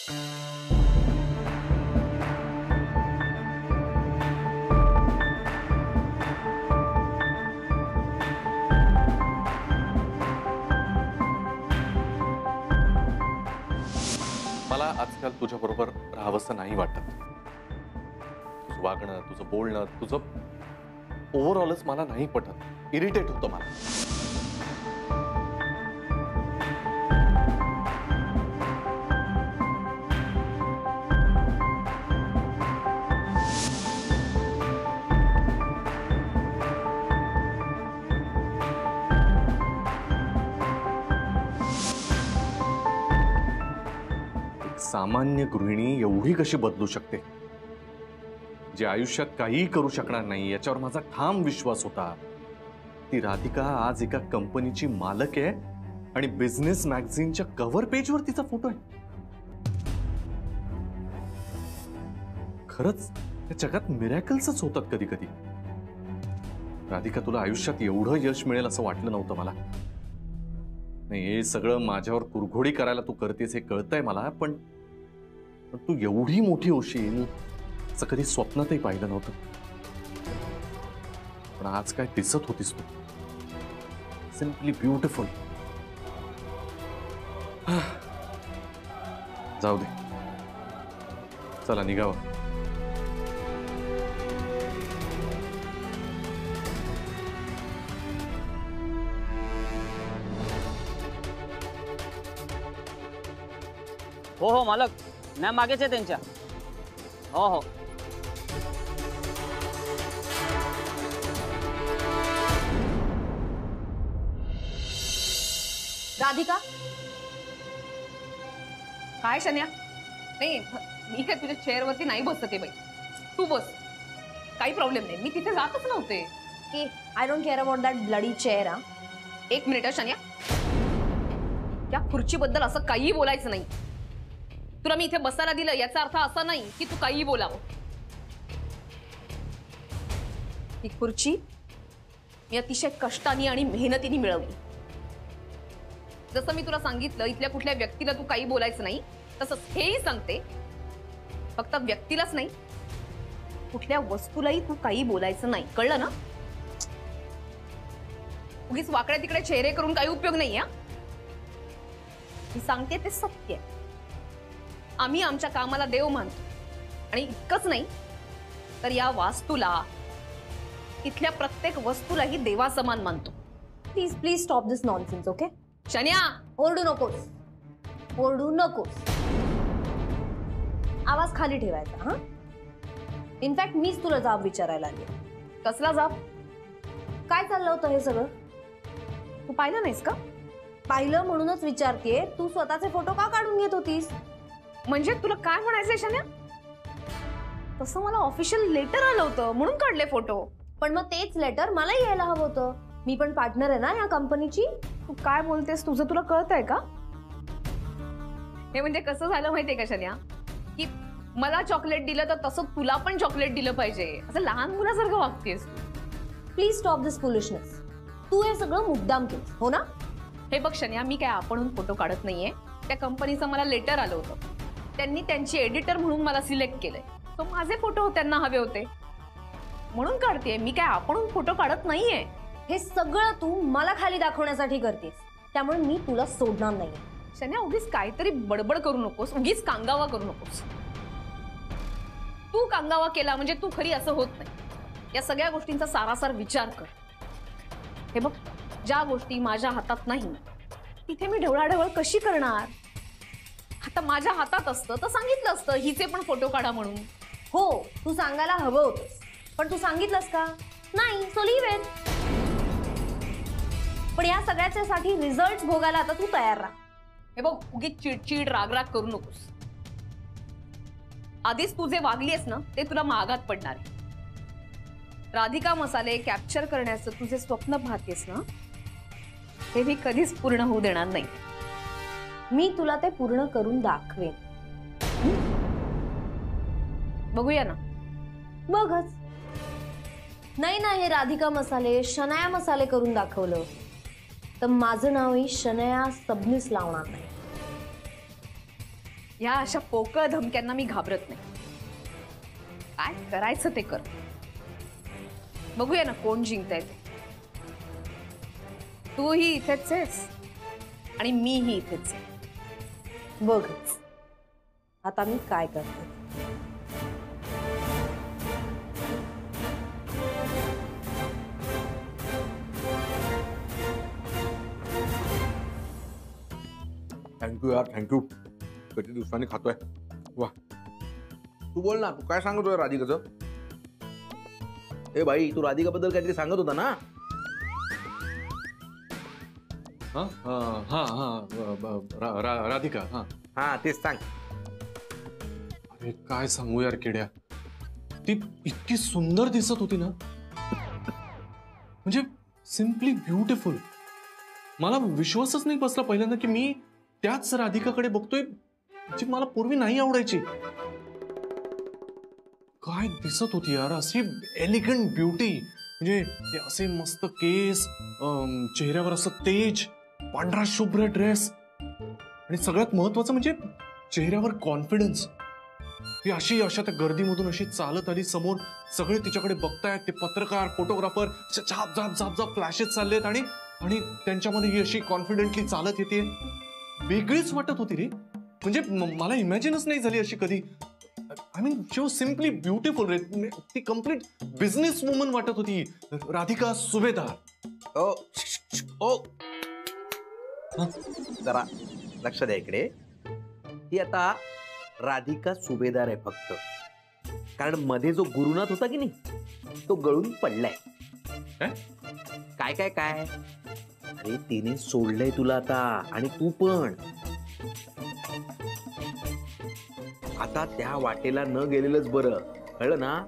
मला आजकाल तुझ्या बरोबर राहावंसं नाही वाटत. तुझं वागणं, तुझं बोलणं, तुझं ओव्हरऑलच मला नाही पटत. इरिटेट होतं मला. सामान्य गृहिणी एवढी कशी बदलू शकते? जे आयुष्यात काहीही करू शकणार नाही याच्यावर माझा ठाम विश्वास होता. ती राधिका आज एका कंपनीची मालक आहे आणि बिझनेस मॅगझिनच्या कव्हर पेजवर तिचा फोटो आहे. खरंच या जगात मिरॅकल्सच होतात कधी कधी. राधिका, तुला आयुष्यात एवढं यश मिळेल असं वाटलं नव्हतं मला. नाही, हे सगळं माझ्यावर कुरघोडी करायला तू करतेस हे कळतंय मला, पण तू एवढी मोठी होशील असं कधी स्वप्नातही पाहिलं नव्हतं. पण आज काय दिसत होतीस तू, सिम्पली ब्युटिफुल. जाऊ दे, चला निघावं. हो हो मालक, नाही मागेच आहे त्यांच्या. हो हो. राधिका, काय शन्या? नाही, मी काय तुझ्या चेअरवरती नाही बसते बाई. तू बस, काही प्रॉब्लेम नाही. मी तिथे जातच नव्हते. की I don't care about that bloody chair. एक मिनिट शन्या, या खुर्चीबद्दल असं काहीही बोलायचं नाही. तुला मी इथे बसायला दिलं याचा अर्थ असा नाही की तू काहीही बोलावं. ही खुर्ची मी अतिशय कष्टाने आणि मेहनतीने मिळवली. जसं मी तुला सांगितलं, इथल्या कुठल्या व्यक्तीला तू काही बोलायचं नाही, तसंच हेही सांगते, फक्त व्यक्तीलाच नाही, कुठल्या वस्तूलाही तू काही बोलायचं नाही. कळलं ना? उगीच वाकड्या तिकडे चेहरे करून काही उपयोग नाही. मी सांगते ते सत्य आहे. आम्ही आमच्या कामाला देव मानतो आणि इतकंच नाही तर या वास्तूला, इथल्या प्रत्येक वस्तूलाही देवासमान मानतो. Please please stop this nonsense. Okay Shanya, ओरडू नकोस, ओरडू नकोस. आवाज खाली ठेवायचा. हा, इनफॅक्ट मीच तुला जाब विचारायला आली. कसला जाब? काय चाललं होतं हे सगळं? तू पाहिलं नाहीस का? पाहिलं म्हणूनच विचारतेय. तू स्वतःचे फोटो का काढून घेत होतीस? म्हणजे तुला काय म्हणायचंय शन्या? तसं मला ऑफिशियल लेटर आलं होतं म्हणून काढले फोटो. पण मग तेच लेटर मला यायला हवं होतं. मी पण पार्टनर आहे ना या कंपनीची. तू काय बोलतेस? तुझं तुला कळतंय का? हे म्हणजे कसं झालं माहितीये का शन्या, की मला चॉकलेट दिलं तर तसं तुला पण चॉकलेट दिलं पाहिजे, असं लहान मुलासारखं वागतेस तू. Please stop this foolishness. तू हे सगळं मुद्दाम केलं हो ना? हे बघ शन्या, मी काय आपणहून फोटो काढत नाहीये. त्या कंपनीचं मला लेटर आलं होतं. त्यांनी त्यांची एडिटर म्हणून मला सिलेक्ट केलंय. तो माझे फोटो त्यांना हवे होते म्हणून काढतेय. मी काय आपणहून फोटो काढत नाहीये. हे सगळं तू मला खाली दाखवण्यासाठी करतेस, त्यामुळे मी तुला सोडणार नाही. शन्या, उगीच काहीतरी बडबड करू नकोस, उगीच कांगावा करू नकोस. तू कांगावा केला म्हणजे तू खरी असं होत नाही. या सगळ्या गोष्टींचा सारासार विचार कर. हे बघ, ज्या गोष्टी माझ्या हातात नाही तिथे मी ढवळाढवळ कशी करणार? आता माझ्या हातात असतं तर सांगितलं असतं हिचे पण फोटो काढा म्हणून. हो, तू सांगायला हवं होतंस, पण तू सांगितलंस का? नाही. So leave it. पण या सगळ्याच्यासाठी रिझल्ट भोगायला आता तू तयार राहा. हे बघ, उगीच चिडचिड रागराग करू नकोस. आधीच तू जे वागलीस ना ते तुला महागात पडणार आहे. राधिका मसाले कॅप्चर करण्याचं तुझे स्वप्न पाहतेस ना, हे मी कधीच पूर्ण होऊ देणार नाही. मी तुला ते पूर्ण करून दाखवेन. बघूया ना. बघच. नाही ना, हे राधिका मसाले शनाया मसाले करून दाखवलं तर माझं नावही शनाया सबनीस लावणार नाही. या अशा पोकळ धमक्यांना मी घाबरत नाही. काय करायचं ते कर. बघूया ना कोण जिंकताय ते. तूही इथेच आहेस आणि मीही इथेच आहे. बघच आता मी काय करते. थँक्यू यार, थँक्यू. किती दिवसांनी खातोय. वा, तू बोल ना, तू काय सांगतोय राधिकाचं? ए भाई, तू राधिकाबद्दल काहीतरी सांगत होता ना? हा हा हा राधिका. हा हा, तेच सांग. अरे काय सांगू यार किड्या, ती इतकी सुंदर दिसत होती ना, म्हणजे सिम्पली ब्युटिफुल. मला विश्वासच नाही बसला पहिल्यांदा की मी त्याच राधिकाकडे बघतोय जी मला पूर्वी नाही आवडायची. काय दिसत होती यार, अशी एलिगंट ब्युटी. म्हणजे ते असे मस्त केस, चेहऱ्यावर असं तेज, पांढरा शुभ्र ड्रेस आणि सगळ्यात महत्वाचं म्हणजे चेहऱ्यावर कॉन्फिडन्स. ती अशी अशा त्या गर्दीमधून अशी चालत आली समोर. सगळे तिच्याकडे बघतायत, ते पत्रकार, फोटोग्राफर, झाप झाप झाप झाप फ्लॅशेस चाललेत आणि आणि त्यांच्यामध्ये ही अशी कॉन्फिडेंटली चालत येते. वेगळीच वाटत होती रे. म्हणजे मला इमॅजिनच नाही झाली अशी कधी. I mean she was simply beautiful रे. ती कम्प्लीट बिझनेस वुमन वाटत होती राधिका सुभेदार. ओ ओ, जरा लक्ष द्या इकडे. ती आता राधिका सुभेदार आहे फक्त, कारण मध्ये जो गुरुनाथ होता की नाही तो गळून पडलाय. काय काय काय अरे, तिने सोडलंय तुला आता, आणि तू पण. आता त्या वाटेला न गेलेलंच बरं, कळलं ना?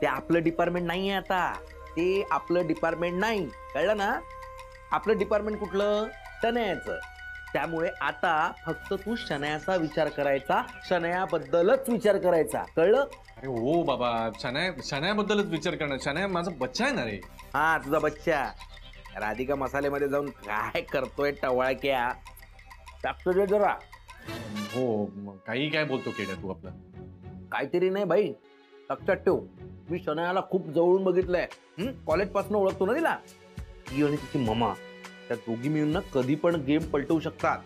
ते आपलं डिपार्टमेंट नाही आहे आता. ते आपलं डिपार्टमेंट नाही, कळलं ना? आपलं डिपार्टमेंट कुठलं? शनयाचं. त्यामुळे आता फक्त तू शनयाचा विचार करायचा, शनयाबद्दलच विचार करायचा, कळलं? अरे हो बाबा, शनायाबद्दलच विचार करणार. शनाया माझा बच्चा आहे ना रे. हा, तुझा बच्चा. राधिका मसालेमध्ये जाऊन काय करतोय टवाळक्या? टाकतोय जरा. हो, काही काय बोलतो केड्या तू आपलं. काहीतरी नाही भाई, लक्षात ठेव. मी शनयाला खूप जवळून बघितलंय. कॉलेज पासून ओळखतो ना तिला. ती आणि तिची ममा, त्या दोघी मिळून ना कधी पण गेम पलटवू शकतात.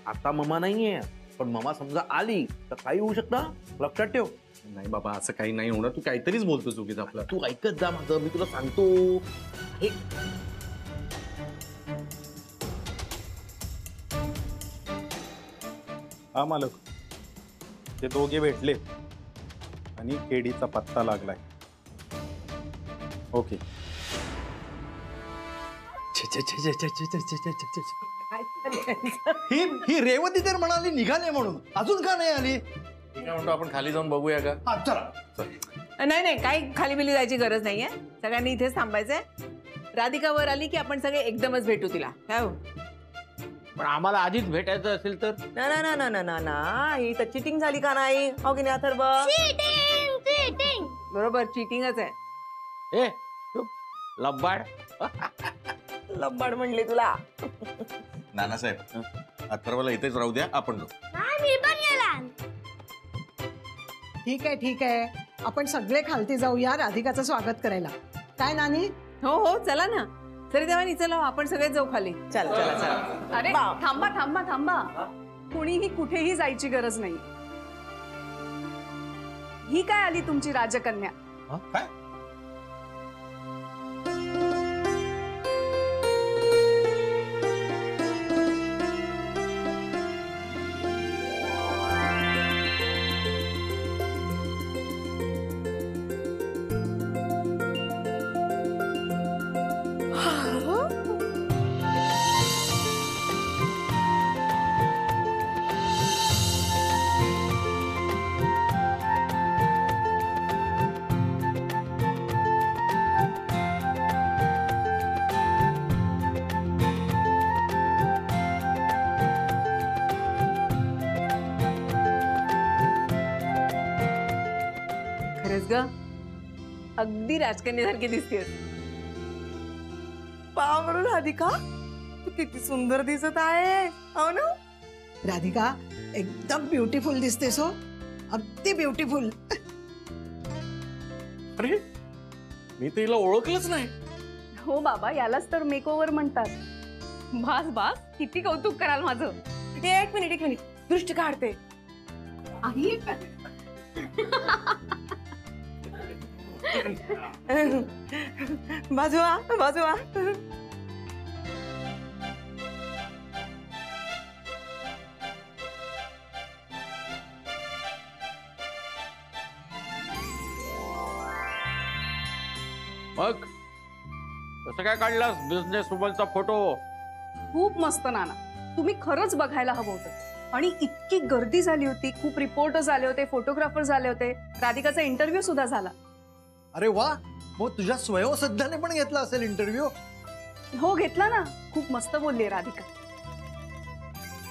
आता ममा नाहीये, पण ममा समजा आली तर काही होऊ शकतं, लक्षात ठेव. नाही बाबा, असं काही नाही होणार. तू काहीतरीच बोलतो चुकीचं आपलं. तू ऐकत जा माझं, मी तुला सांगतो. हे हा मालक, ते दोघे भेटले आणि केडीचा पत्ता लागलाय. ओके. ही रेवती तर म्हणाली निघाले म्हणून, अजून का नाही आली? ठीक आहे म्हणतो, आपण खाली जाऊन बघूया का? हा, चला. नाही नाही, काही खाली बिली जायची गरज नाहीये. सगळ्यांनी इथेच थांबायचंय. राधिका वर आली की आपण सगळे एकदमच भेटू तिला. काय हो? पण आम्हाला आधीच भेटायचं असेल तर? ना ना ना ना ना ना ना, ही तर चिटिंग झाली का नाही? हो की नाही अथर्व? बरोबर, चिटिंगच आहे. ए चुप, लब्बाड. लब्बाड म्हणले तुला. नानासाहेब, अथर्वला इथेच राहू द्या, आपण जाऊ. ठीक आहे, आपण सगळे खालती जाऊया राधिकाचं स्वागत करायला. काय नानी? हो हो, चला ना. तरी तेव्हा चला, आपण सगळेच जाऊ खाली. चला चला चला. अरे थांबा थांबा थांबा, कुणीही कुठेही जायची गरज नाही. ही काय आली तुमची राजकन्या? काय? अगदी राजकन्यासारखी दिसतेस. पाव म्हणून राधिका, तू किती सुंदर दिसत आहे. हो ना? राधिका एकदम ब्युटिफुल दिसतेस हो, अगदी ब्युटिफुल. अरे मी तर हिला ओळखलंच नाही. हो बाबा, यालाच तर मेकओव्हर म्हणतात. बास बास, किती कौतुक कराल माझं. एक मिनिट दृष्टी काढते. आई बाजूला. मग कसं काय काढलास बिझनेस सोबतचा फोटो? खूप मस्त नाना, तुम्ही खरंच बघायला हवं होतं. आणि इतकी गर्दी झाली होती, खूप रिपोर्टर्स आले होते, फोटोग्राफर्स आले होते, राधिकाचा इंटरव्ह्यू सुद्धा झाला. अरे वा, मग तुझ्या स्वयंसिद्धाने पण घेतला असेल इंटरव्ह्यू? हो घेतला ना, खूप मस्त बोलली राधिका.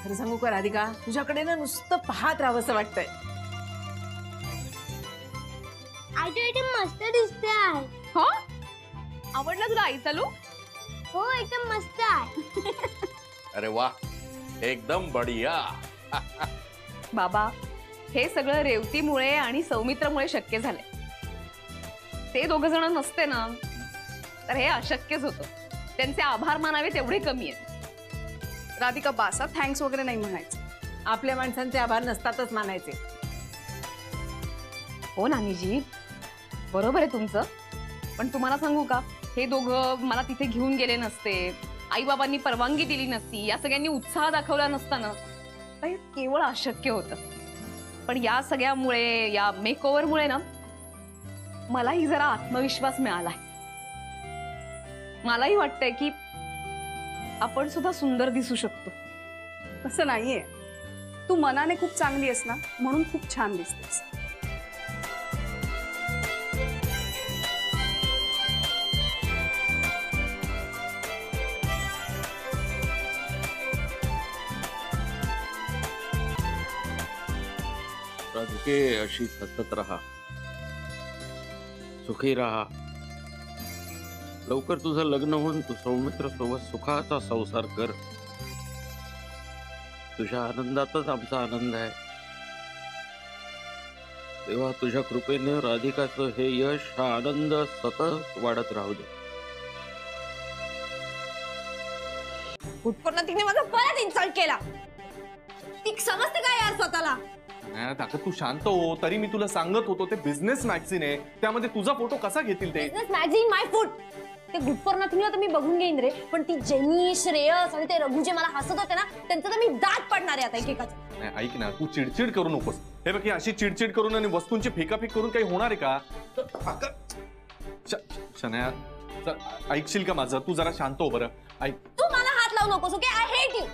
खरं सांगू का राधिका, तुझ्याकडे ना नुसतं पाहत राहावंसं वाटतंय. मस्त दिसते आहे. हो, आवडला तुला आई चालू? हो एकदम मस्त आहे. अरे वा, एकदम बढिया. बाबा, हे सगळं रेवतीमुळे आणि सौमित्रमुळे शक्य झालंय. ते दोघ जण नसते ना तर हे अशक्यच होतं. त्यांचे आभार मानावे तेवढे कमी आहेत. राधिका बासा, थँक्स वगैरे नाही म्हणायचं. आपल्या माणसांचे आभार नसतातच मानायचे. हो नानीजी, बरोबर आहे तुमचं. पण तुम्हाला सांगू का, हे दोघं मला तिथे घेऊन गेले नसते, आई बाबांनी परवानगी दिली नसती, या सगळ्यांनी उत्साह दाखवला नसताना, तर हे केवळ अशक्य होतं. पण या सगळ्यामुळे, या मेकओव्हरमुळे ना मलाही जरा आत्मविश्वास मिळालाय. मलाही वाटतंय की आपण सुद्धा सुंदर दिसू शकतो. असं नाहीये, तू मनाने खूप चांगली आहेस ना, म्हणून खूप छान दिसतेस. राधिके, अशीच हसत राहा, सुखी राहा. लवकर तुझं लग्न होऊन तू सौमित्र सोबत सुखाचा संसार कर. तुझ्या आनंदातच आमचा आनंद आहे. तेव्हा तुझ्या कृपेने राधिकाचं हे यश, हा आनंद सतत वाढत राहू दे. कुठपर्यंत तिने माझा परत इन्सल्ट केला. ती समजते काय यार स्वतःला? आता तू शांत हो. तरी मी तुला सांगत होतो, ते बिझनेस मॅगझिन आहे, त्यामध्ये तुझा फोटो कसा घेतील ते? बिझनेस मॅगझिन माय फूट. ते गुड फॉर नथिंगला तर मी बघून घेईन रे, पण ती जेनी, श्रेयस आणि ते रघु जे मला हसत होते ना, त्यांचं तर मी दात पडणार आहे आता एकेकाचं. नाही ऐक ना, तू चिडचिड करू नकोस. हे बघ, अशी चिडचिड करून आणि वस्तूंची फेकाफेक करून काही होणार आहे का? शनाया, ऐकशील का माझं? तू जरा शांत हो बरं. ऐक, तू मला हात लावू नकोस, ओके? I hate you.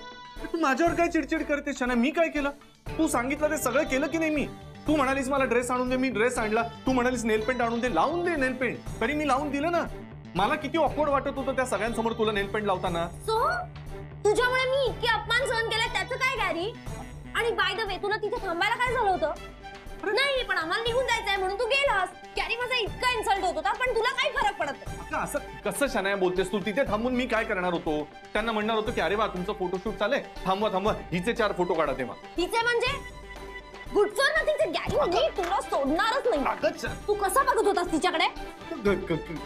तू माझ्यावर काय चिडचिड करते शनाया? मी काय केलं? तू सांगितलं ते सगळं केलं की नाही मी? तू म्हणालीस मला ड्रेस आणून दे, मी ड्रेस आणला. तू म्हणालीस नेल पेंट आणून दे, लावून दे नेल पेंट. तरी मी लावून दिलं ना. मला किती ऑकवर्ड वाटत होतं त्या सगळ्यांसमोर तुला नेल पेंट लावताना. सो तुझ्यामुळे मी इतके अपमान सहन केले, त्याचं काय गॅरी? आणि बाय द वे, तुला तिथे थांबायला काय झालं होतं? नाही, पण आम्हाला निघून जायचंय म्हणून तू गेलास. गॅरी, माझा इतका इन्सल्ट होत होता, पण तुला काही फरक पडत नाही. असं कसं शनाया बोलतेस तू? तिथे थांबून मी काय करणार होतो? त्यांना म्हणणार होतो की अरे वा, तुमचं फोटोशूट चाललंय, थांबवा, हिचे 4 फोटो काढा. तेव्हा तिचे म्हणजे गुड फॉर नथिंगचे गॅरी, मी तुला सोडणारच नाही. तू कसा बघत होतास तिच्याकडे?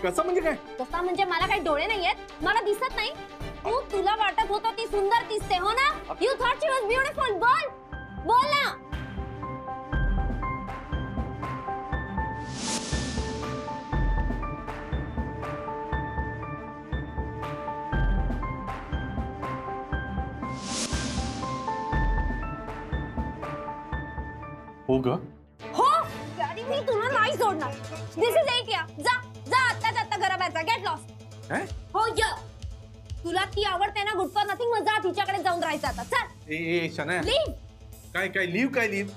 कसं म्हणजे काय? कसा म्हणजे, मला काही डोळे नाहीयेत, मला दिसत नाही? तुला वाटत होतं ती सुंदर दिसते, हो ना? You thought she was beautiful. बोल ना. हो ग, हो गॅरी, मी तुला नाही सोडणार. दिस इज इट. या जा आता घराबाहेरचा. Get lost. हो य, तुला ती आवडते ना गुड फॉर नथिंग, मग जा तिच्याकडे जाऊन राहायचं आता. चल. ए शनाया, लीव. काय लीव?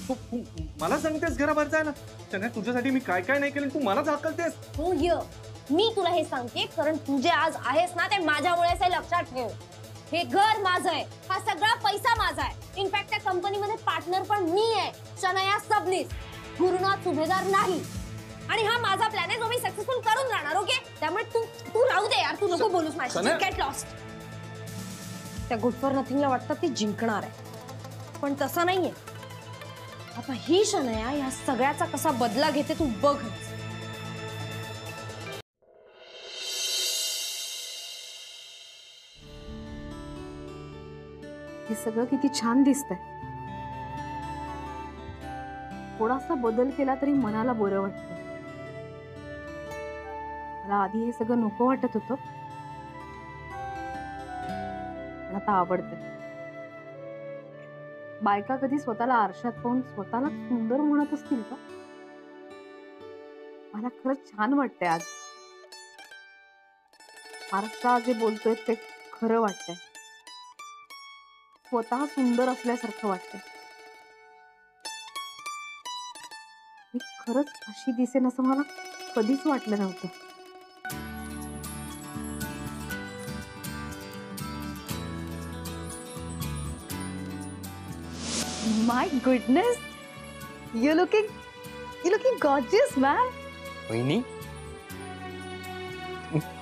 तू मला सांगतेस घराबाहेर जाय ना? शनाया, तुझ्यासाठी मी काय नाही केलं, तू मलाच हाकलतेस. हो य, मी तुला हे सांगते कारण तू जे आज आहेस ना, ते माझ्यामुळेच आहे. लक्षात ठेव, हे घर माझं आहे, हा सगळा पैसा माझा आहे. इनफॅक्ट त्या कंपनीमध्ये पार्टनर पण मी आहे, शनाया सबनीस, गुरुनाथ सुभेदार नाही. आणि हा माझा प्लॅन आहे, जो मी सक्सेसफुल करून राहणार. ओके? त्यामुळे तू राहू दे यार, तू नको बोलूस माझ्याशी. Get lost. त्या गुड फॉर नथिंगला वाटतं ती जिंकणार आहे, पण तसं नाहीये. आता ही शनया या सगळ्याचा कसा बदला घेते तू बघच. हे सगळं किती छान दिसतंय. थोडासा बदल केला तरी मनाला बरं वाटतं. मला आधी हे सगळं नको वाटत होतं, पण आता आवडतंय. बायका कधी स्वतःला आरशात पाहून स्वतःला सुंदर म्हणत असतील का? मला खरंच छान वाटतंय आज. आरसा जे बोलतोय ते खरं वाटतंय. स्वतः सुंदर असल्यासारखं वाटतंय. मी खरंच अशी दिसेन असं मला कधीच वाटलं नव्हतं. My goodness, you looking gorgeous man. वहिनी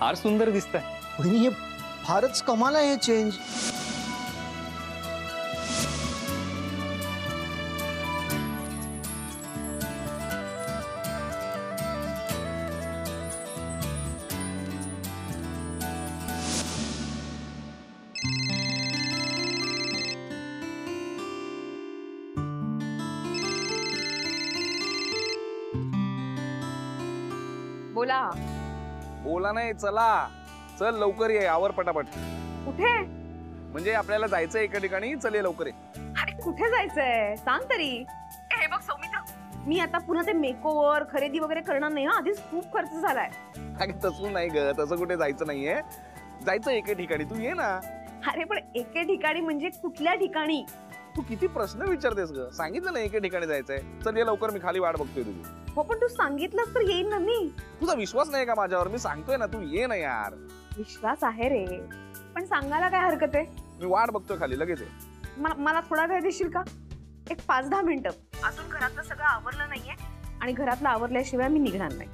फार सुंदर दिसतंय. वहिनी हे फारच कमाल आहे हे चेंज. बोला. बोला नाही, चला चल लवकर ये, आवर पटापट. कुठे? म्हणजे आपल्याला जायचंय एका ठिकाणी, चल ये लवकर ये. अरे कुठे जायचंय सांग तरी. हे बघ सौमित्र, मी आता पुन्हा ते मेकओव्हर खरेदी वगैरे करणार नाही. आधीच खूप खर्च झालाय. अगं तसं नाही ग, तसं कुठे जायचं नाहीये. जायचं एके ठिकाणी, तू ये ना. अरे पण एके ठिकाणी म्हणजे कुठल्या ठिकाणी? तू किती प्रश्न विचारतेस ग. सांगितलं ना एके ठिकाणी जायचंय, चल ये लवकर, मी खाली वाट बघतोय तुझी. हो पण तू सांगितलंस तर येईन ना मी. तुझा विश्वास नाही का माझ्यावर? मी सांगतोय ना, तू ये ना यार. विश्वास आहे रे, पण सांगायला काय हरकत आहे? मी वाट बघतोय खाली, लगेच ये. मला थोडा वेळ देशील का? एक 5-10 मिनिटं. अजून घरातलं सगळं आवरलं नाहीये आणि घरातलं आवरल्याशिवाय मी निघणार नाही.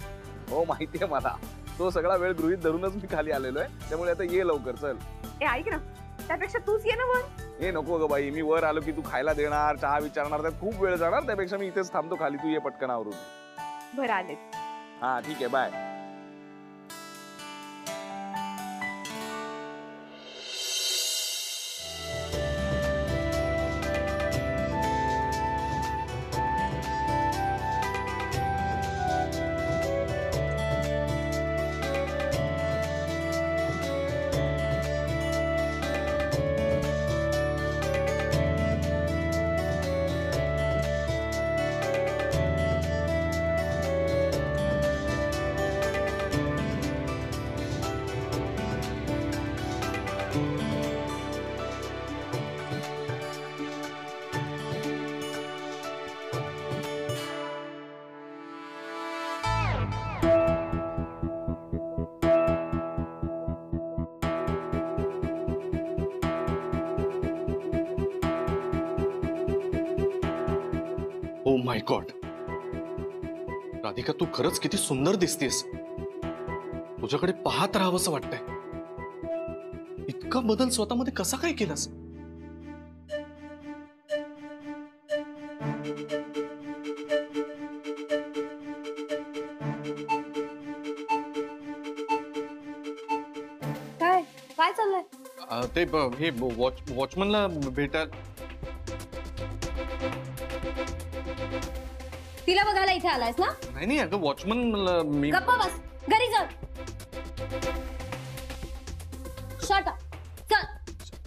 हो माहितीये मला, तो सगळा वेळ गृहीत धरूनच मी खाली आलेलो आहे. त्यामुळे आता ये लवकर, चल. ए ऐक ना, त्यापेक्षा तूच ये ना मग. हे नको ग बाई, मी वर आलो की तू खायला देणार, चहा विचारणार, त्यात खूप वेळ जाणार. त्यापेक्षा मी इथेच थांबतो खाली, तू ये पटकन आवरून. बरं आले. हा ठीक आहे, bye. Oh my God, Radhika तू खरंच किती सुंदर दिसतेस. तुझ्याकडे पाहत राहावंसं वाटतंय. इतका बदल स्वतःमध्ये कसा काय केलास? काय काय चाललंय? ते हे वॉचमनला भेटायला. तिला बघायला इथे आलायस ना? नाही नाही अगं, वॉचमन मी. गप्पा बस, घरी चल. शट अप, चल.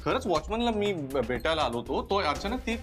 खरंच वॉचमनला मी भेटायला आलो होतो, तो अचानक ती